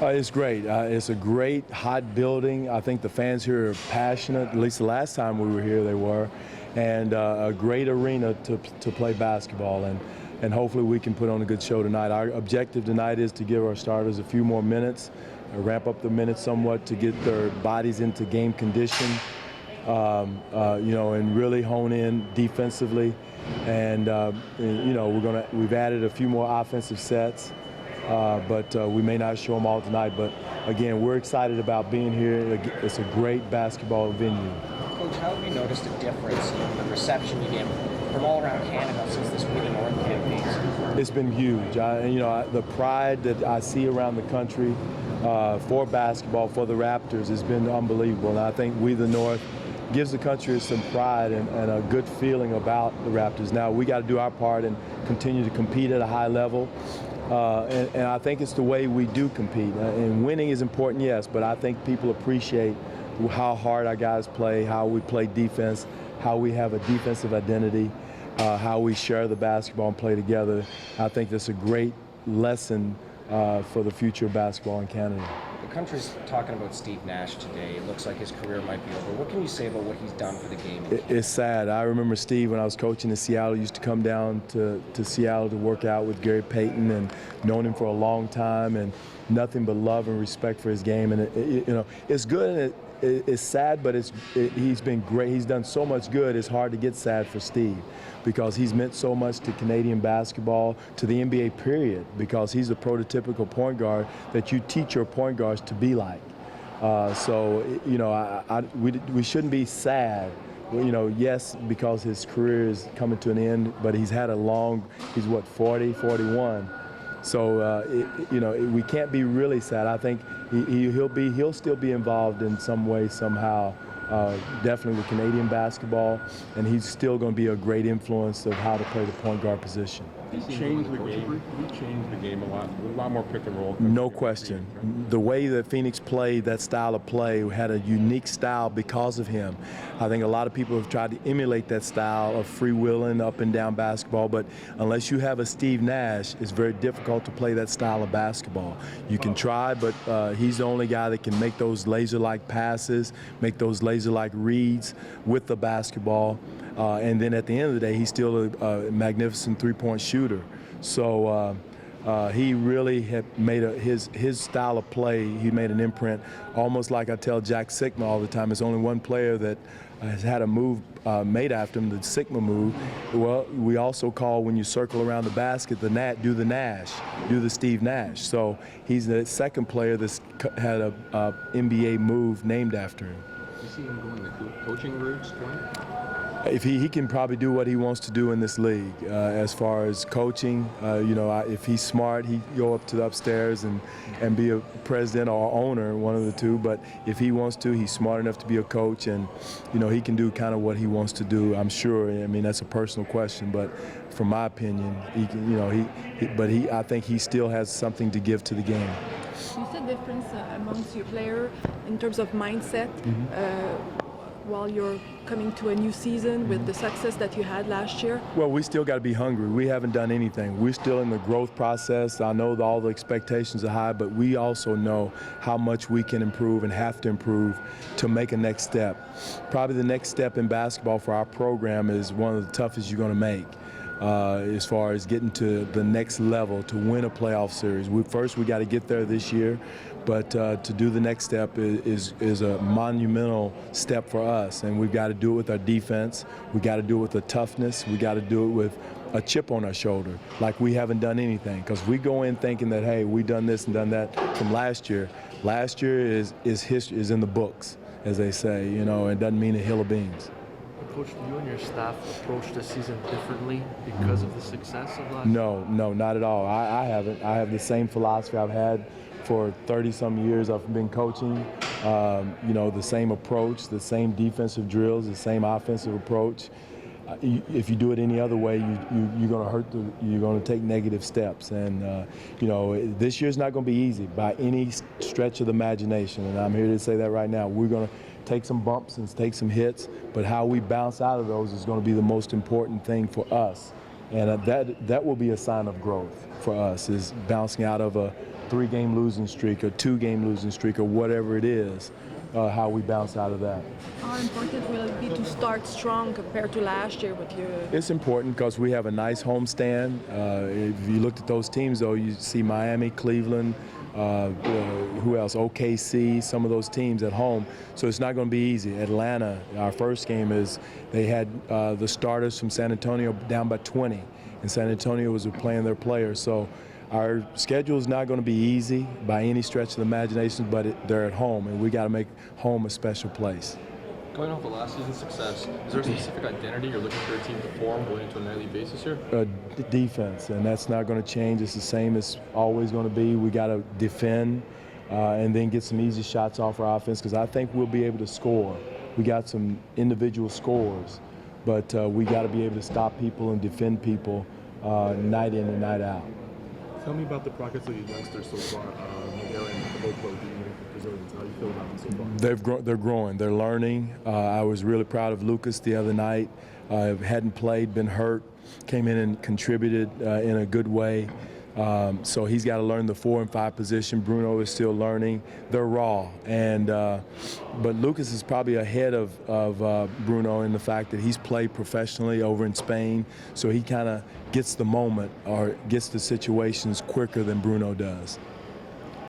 It's great. It's a great, hot building. I think the fans here are passionate. At least the last time we were here, they were. And a great arena to play basketball. And hopefully we can put on a good show tonight. Our objective tonight is to give our starters a few more minutes, ramp up the minutes somewhat to get their bodies into game condition, and really hone in defensively. And, we've added a few more offensive sets. But we may not show them all tonight. But again, we're excited about being here. It's a great basketball venue. Coach, how have you noticed a difference in the reception you get from all around Canada since this We the North campaign? It's been huge. The pride that I see around the country for basketball, for the Raptors, has been unbelievable. And I think We the North gives the country some pride and a good feeling about the Raptors. Now we got to do our part and continue to compete at a high level. And I think it's the way we do compete. And winning is important, yes, but I think people appreciate how hard our guys play, how we play defense, how we have a defensive identity, how we share the basketball and play together. I think that's a great lesson for the future of basketball in Canada. The country's talking about Steve Nash today. It looks like his career might be over. What can you say about what he's done for the game? It's sad. I remember Steve, when I was coaching in Seattle, used to come down to Seattle to work out with Gary Payton, and known him for a long time, and nothing but love and respect for his game. And it's good, and it's sad, but he's been great. He's done so much good. It's hard to get sad for Steve, because he's meant so much to Canadian basketball, to the NBA period, because he's a prototypical point guard that you teach your point guards to be like. We shouldn't be sad. Yes, because his career is coming to an end, but he's had he's what, 40, 41. So, we can't be really sad. I think he'll still be involved in some way, somehow, definitely with Canadian basketball, and he's still going to be a great influence of how to play the point guard position. He changed the game a lot more pick and roll. No question. The way that Phoenix played that style of play had a unique style because of him. I think a lot of people have tried to emulate that style of freewheeling up and down basketball, but unless you have a Steve Nash, it's very difficult to play that style of basketball. You can try, but he's the only guy that can make those laser-like passes, make those laser-like reads with the basketball. And then at the end of the day, he's still a magnificent three-point shooter. So he really had made his style of play, he made an imprint, almost like I tell Jack Sikma all the time. There's only one player that has had a move made after him, the Sikma move. Well, we also call, when you circle around the basket, do the Steve Nash. So he's the second player that's had a NBA move named after him. You see him going the coaching routes, Dwane? If he can probably do what he wants to do in this league, as far as coaching. If he's smart, he go up to the upstairs and be a president or owner, one of the two. But if he wants to, he's smart enough to be a coach, and he can do kind of what he wants to do. I'm sure. I mean, that's a personal question, but from my opinion, he can. I think he still has something to give to the game. You said difference amongst your player in terms of mindset. While you're coming to a new season with the success that you had last year? Well, we still got to be hungry. We haven't done anything. We're still in the growth process. I know all the expectations are high, but we also know how much we can improve and have to improve to make a next step. Probably the next step in basketball for our program is one of the toughest you're going to make. As far as getting to the next level to win a playoff series. First we got to get there this year, but to do the next step is a monumental step for us, and we've got to do it with our defense. We got to do it with the toughness. We got to do it with a chip on our shoulder, like we haven't done anything. Because we go in thinking that, hey, we done this and done that from last year. Last year is history, is in the books, as they say. It doesn't mean a hill of beans. Coach, do you and your staff approach the season differently because of the success of last year? No, not at all. I haven't. I have the same philosophy I've had for 30-some years I've been coaching. The same approach, the same defensive drills, the same offensive approach. If you do it any other way, you're going to hurt. You're going to take negative steps. And this year's not going to be easy by any stretch of the imagination. And I'm here to say that right now. We're going to take some bumps and take some hits, but how we bounce out of those is going to be the most important thing for us. And that will be a sign of growth for us, is bouncing out of a 3-game losing streak or 2-game losing streak or whatever it is, how we bounce out of that. How important will it be to start strong compared to last year with you? It's important because we have a nice homestand. If you looked at those teams, though, you see Miami, Cleveland, who else? OKC, some of those teams at home. So it's not going to be easy. Atlanta, our first game they had the starters from San Antonio down by 20, and San Antonio was playing their players. So our schedule is not going to be easy by any stretch of the imagination, but they're at home, and we got to make home a special place. Going off of last season's success, is there a specific identity you're looking for a team to form going into a nightly basis here? Defense, and that's not going to change. It's the same as always going to be. We got to defend and then get some easy shots off our offense, because I think we'll be able to score. We got some individual scores, but we got to be able to stop people and defend people night in and night out. Tell me about the progress of your youngsters so far, Miguel and Oakland, the Brazilians. How do you feel about them so far? They're growing. They're learning. I was really proud of Lucas the other night. Hadn't played, been hurt, came in and contributed in a good way. So he's got to learn the 4 and 5 position. Bruno is still learning. They're raw, and but Lucas is probably ahead of Bruno in the fact that he's played professionally over in Spain, so he kind of gets the moment or gets the situations quicker than Bruno does.